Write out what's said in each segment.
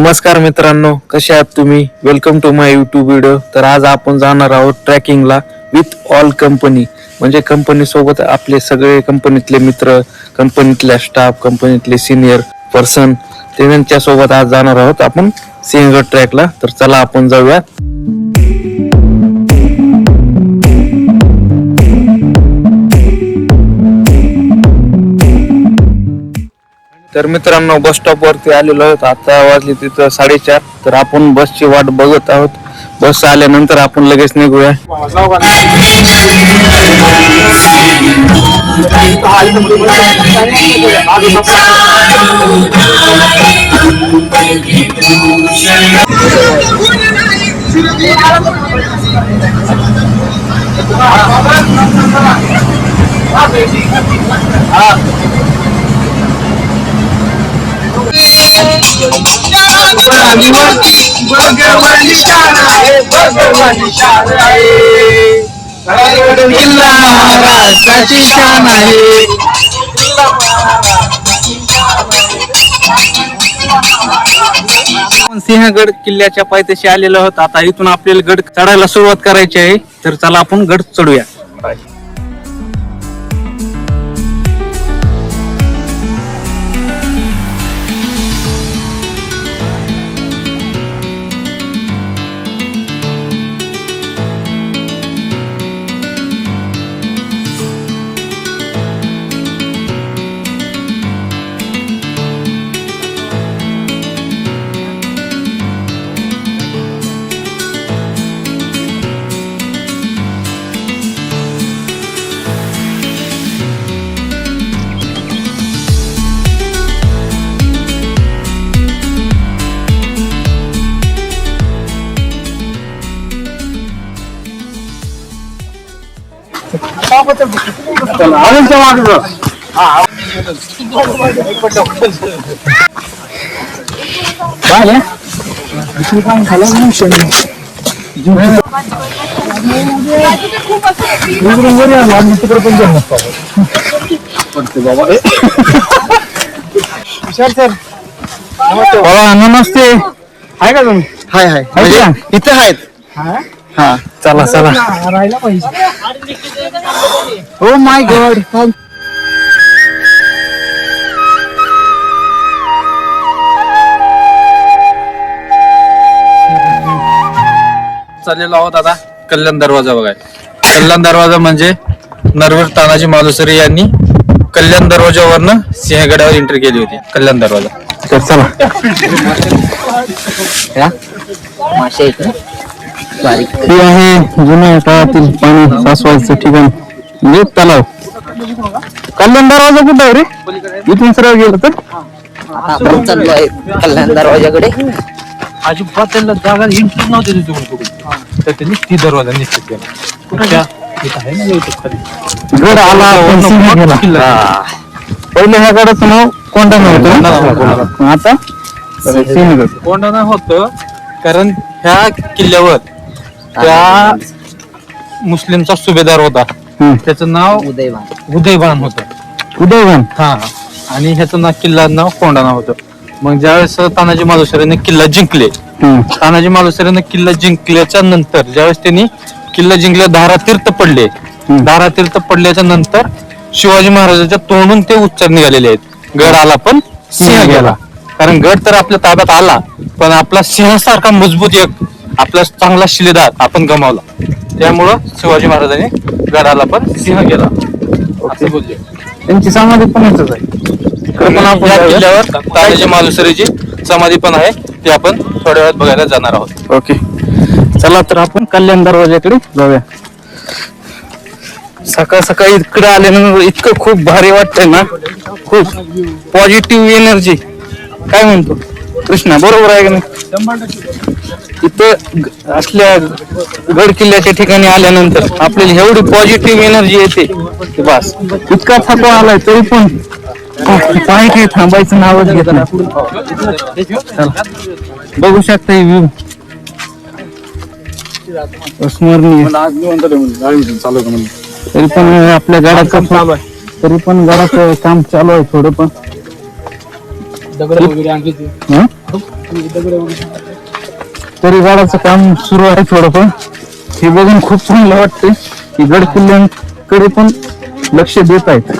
नमस्कार मित्रांनो, कसे आहात तुम्ही? Welcome to my YouTube video. तर आज आपण जाणार आहोत ट्रॅकिंगला विथ ऑल कंपनी. म्हणजे कंपनी सोबत आपले सगळे कंपनीतले मित्र, कंपनीतल्या स्टाफ, कंपनीतले सिनियर पर्सन त्यांच्या सोबत आज जाणार आहोत आपण सिंहगड ट्रॅकला. तर चला आपण जाऊया. तर मित्रांनो, बस स्टॉप वरती आलेलो आहोत. आता वाजली तिथं 4:30. तर आपण बसची वाट बघत आहोत. बस आल्यानंतर आपण लगेच निघूया. सिंहगड किल्ल्याच्या पायथ्याशी आलेलो आहोत. आता इथून आपल्याला गड चढायला सुरुवात करायची आहे. तर चला आपण गड चढूया. नमस्ते. आहे का तुम्ही? हाय हाय. इथे आहेत. हा, चला चला. राहिला पाहिजे. Oh my God. चाललेलो आहोत आता कल्याण दरवाजा बघाय. कल्याण दरवाजा म्हणजे नरवीर तानाजी मालुसरे यांनी कल्याण दरवाजावरनं सिंहगडावर एंट्री केली होती. कल्याण दरवाजा. तर चला. मासे हे आहे जुन्या काळातील पाणी साचवायचं ठिकाण म्हणजे तलाव. कल्याण दरवाजा कुठं आहे रे? इथून सरळ गेलं तर आपण चाललो आहे कल्याण दरवाजाकडे. अजिबात त्यांना जागा एंट्री नव्हती तिथून कुठे, तर त्यांनी ती दरवाजा निश्चित केला. गड आला. पहिले ह्या गडाचं नाव कोंढा नव्हतं. आता सिंहगड. कोंढाणा होतं कारण ह्या किल्ल्यावर त्या मुस्लिमचा सुभेदार होता. त्याचं नाव उदयभान होतं. उदयभान. हा. आणि ह्याचं नाव किल्ला नाव कोंढाणा होतं. मग ज्यावेळेस तानाजी मालुसरेने किल्ला जिंकले, तानाजी मालुसरेने किल्ला जिंकल्याच्या नंतर ज्यावेळेस त्यांनी किल्ला जिंकल्या धारातीर्थ पडले. धारातीर्थ पडल्याच्या नंतर शिवाजी महाराजांच्या तोंडून ते उच्चार निघालेले आहेत. गड आला पण सिंह गेला. कारण गड तर आपल्या ताब्यात आला, पण आपला सिंहासारखा मजबूत एक आपला चांगला शिलेदार आपण गमावला. त्यामुळं शिवाजी महाराजांनी गड आला पण सिंह गेला असं बोलले. त्यांची समाधी पण इथंच आहे. पण आपण या किल्ल्यावर तानाजी मालुसरेची समाधी पण आहे. ती आपण थोड्या वेळात बघायला जाणार आहोत. ओके, चला तर आपण कल्याण दरवाजाकडे जाऊया. सकाळ सकाळी इकडे आल्यानंतर इतकं खूप भारी वाटतंय ना. खूप पॉझिटिव्ह एनर्जी. काय म्हणतो कृष्णा? बरोबर आहे का नाही? इथं असल्या गड किल्ल्याच्या ठिकाणी आल्यानंतर आपल्याला एवढी पॉझिटिव्ह एनर्जी येते की बस. इतका थकवा आलाय तरी पण पाय काही थांबायचं नावच घेत नाही. बघू शकता ही व्ह्यू स्मरणीय. तरी पण आपल्या गाड्याचं चालू आहे. तरी पण गडाचं काम चालू आहे थोडं. पण दगड वगैरे आणखी तरी गडाचं काम सुरू आहे थोडंफार. हे बघून खूप चांगलं वाटतंय की गड किल्ल्यांकडे पण लक्ष देत आहेत.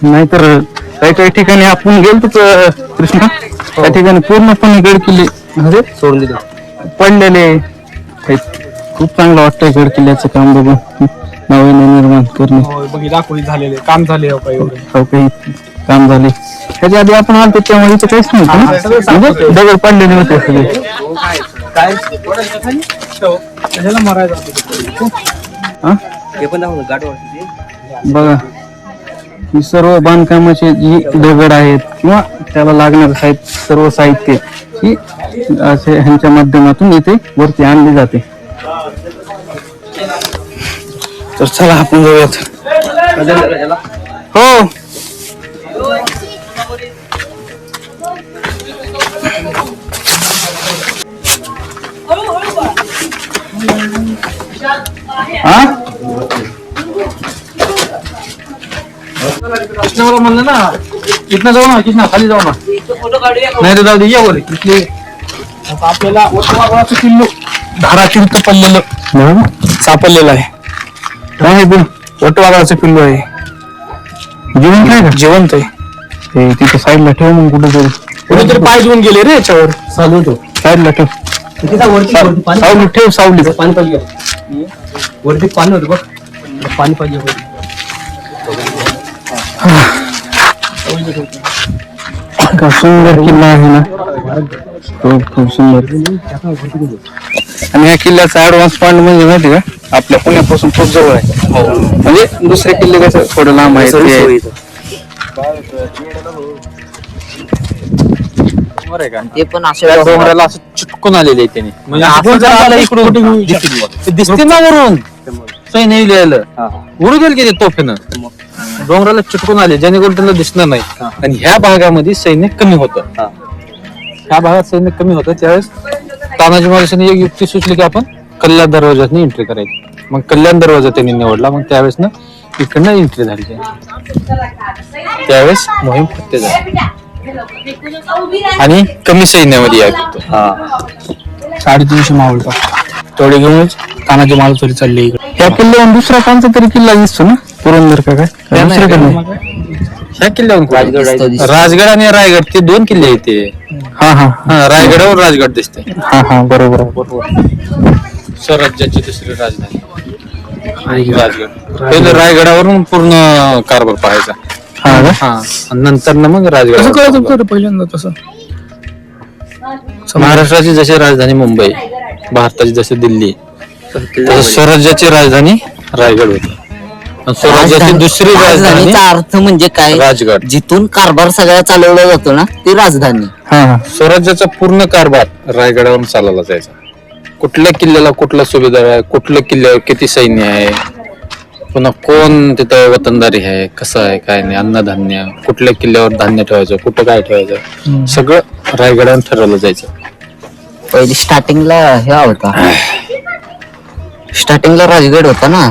नाहीतर काही काही ठिकाणी आपण गेलो कृष्णा, त्या ठिकाणी पूर्णपणे गड किल्ले म्हणजे सोडून दिलं. पडलेले आहेत. खूप चांगलं वाटतंय गड किल्ल्याचं काम बघून, नवीन निर्माण करणे. दाखवली झालेले काम झाले काही काम झाले. त्याच्या आधी आपण आलतो त्यामुळे इथं काहीच नव्हतं, म्हणजे दगड पडलेले होते सगळे. काय मारायचं हा? बघा ही सर्व बांधकामाचे जी दगड आहेत किंवा त्याला लागणारे सर्व साहित्य ही असे ह्यांच्या माध्यमातून इथे वरती आणली जाते. तर चला आपण जाऊयात. हो हा कृष्णाला म्हणलं ना इथनं जाऊ ना, कृष्णा खाली जाऊ ना. नाही तर जाऊ दे, ये वर इथले. आपल्याला वटवाघळाचं किल्लो धारातीर्थ पडलेलं सापडलेलं आहे. काय आहे ते? वटवाघळाचा पिल्लू आहे. जिवंत आहे का? जिवंत आहे. ते तिथे साईडला ठेव मग कुठेतरी. कुठेतरी पाय देऊन गेले रे याच्यावर. चालू साईडला ठेव. सावली ठेव, सावली. पाणी पाहिजे वरती, पाणी होतं बघ, पाणी पाहिजे. का सुंदर किल्ला आहे ना, खूप सुंदर. आणि या किल्ल्याचा ऍडव्हान्स पॉइंट म्हणजे माहिती का, आपल्या पुण्यापासून खूप जवळ आहे. म्हणजे दुसरे किल्ले कसं थोडं लांब आहे. ते पण असे त्या डोंगराला असं चिटकून आलेले आहे त्याने. म्हणजे आपण जर आला इकडून ते दिसते ना वरून सैन्य लिहायला उडू गेल की ते तोफेनं डोंगराला चिटकून आले, जेणेकरून त्यांना दिसणार नाही. आणि ह्या भागामध्ये सैन्य कमी होतं. ह्या भागात सैन्य कमी होतं त्यावेळेस तानाजी महाराजांनी एक युक्ती सुचली की आपण कल्याण दरवाजाने एंट्री करायची. मग कल्याण दरवाजा त्यांनी निवडला. मग त्यावेळेस ना इकडनं एंट्री झाली. त्यावेळेस मोहीम फत्ते झाली आणि कमी सैन्यामध्ये आहे फक्त. 350 मावळता तेवढे घेऊनच तानाजी मालुसरे चालले इकडे. ह्या किल्ल्यावर दुसरा कोणता तरी किल्ला दिसतो ना, पुरंदर का काय? दुसऱ्याकडे नाही. ह्या किल्ल्यावर राजगड आणि रायगड ते दोन किल्ले आहेत ते. हा हा हा, रायगडावर राजगड दिसते. हा हा बरोबर. स्वराज्याची दुसरी राजधानी राजगड. पहिले रायगडावरून पूर्ण कारभार पाहायचा. हा, आणि नंतर ना मग राजगड. पहिल्यांदा तसं महाराष्ट्राची जशी राजधानी मुंबई, भारताची जशी दिल्ली, तसं स्वराज्याची राजधानी रायगड होती. आणि स्वराज्याची दुसरी राजधानी राजधानीचा अर्थ म्हणजे काय? राजगड. जिथून कारभार सगळा चालवला जातो ना, ती राजधानी. हा स्वराज्याचा पूर्ण कारभार रायगडावरून चालवला जायचा. कुठल्या किल्ल्याला कुठला सुभेदार आहे, कुठल्या किल्ल्यावर किती सैन्य आहे, पुन्हा कोण तिथं वतनदारी आहे, कसं आहे काय नाही, अन्नधान्य, कुठल्या किल्ल्यावर धान्य ठेवायचं, कुठं काय ठेवायचं, सगळं रायगडावर ठरवलं जायचं. पहिली स्टार्टिंगला हे होता, स्टार्टिंगला राजगड होता ना,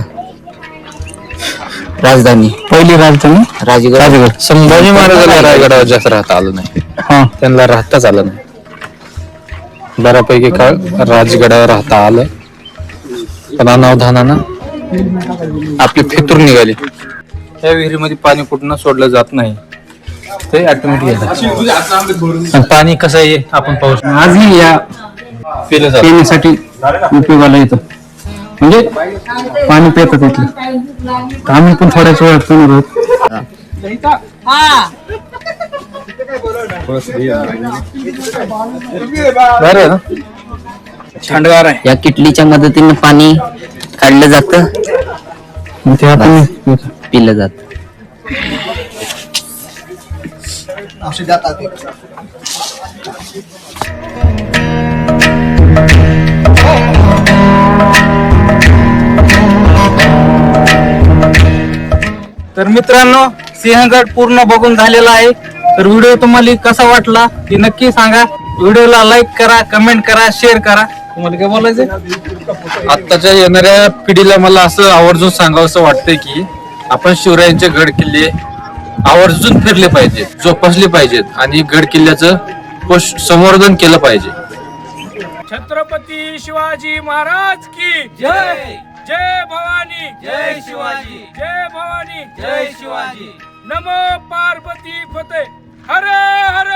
राजधानी. पहिली राजधानी राजगड. संभाजी महाराजांना रायगडावर जास्त राहता आलं नाही. हा त्यांना राहताच आलं नाही. बऱ्यापैकी काळ राजगडावर राहता आलं, पण अनावधानानं आपली फितूर निघाली. त्या विहिरीमध्ये पाणी कुठं सोडलं जात नाही, ते ऑटोमॅटिक पाणी कसं आहे आपण पाहू शकतो. आजही या पिलं जातं. पिण्यासाठी उपयोगाला येतं. म्हणजे पाणी पितात इथलं. आम्ही पण थोड्याच वेळात पिणार आहोत. बरं ना, थंडगार आहे. या किटलीच्या मदतीने पाणी काढलं जातं, ते आपण पिलं जात. तर मित्रांनो, सिंहगड पूर्ण बघून झालेला आहे. तर व्हिडिओ तुम्हाला कसा वाटला ते नक्की सांगा. व्हिडिओला लाईक करा, कमेंट करा, शेअर करा. तुम्हाला काय बोलायचंय? आत्ताच्या येणाऱ्या पिढीला मला असं आवर्जून सांगावं वाटतंय की आपण शिवरायांचे गड किल्ले आवर्जून फिरले पाहिजेत, जोपासले पाहिजेत आणि गड किल्ल्याचं संवर्धन केलं पाहिजे. छत्रपती शिवाजी महाराज की जय. जय भवानी, जय शिवाजी. जय भवानी, जय शिवाजी. नमो पार्वती फते. हर हर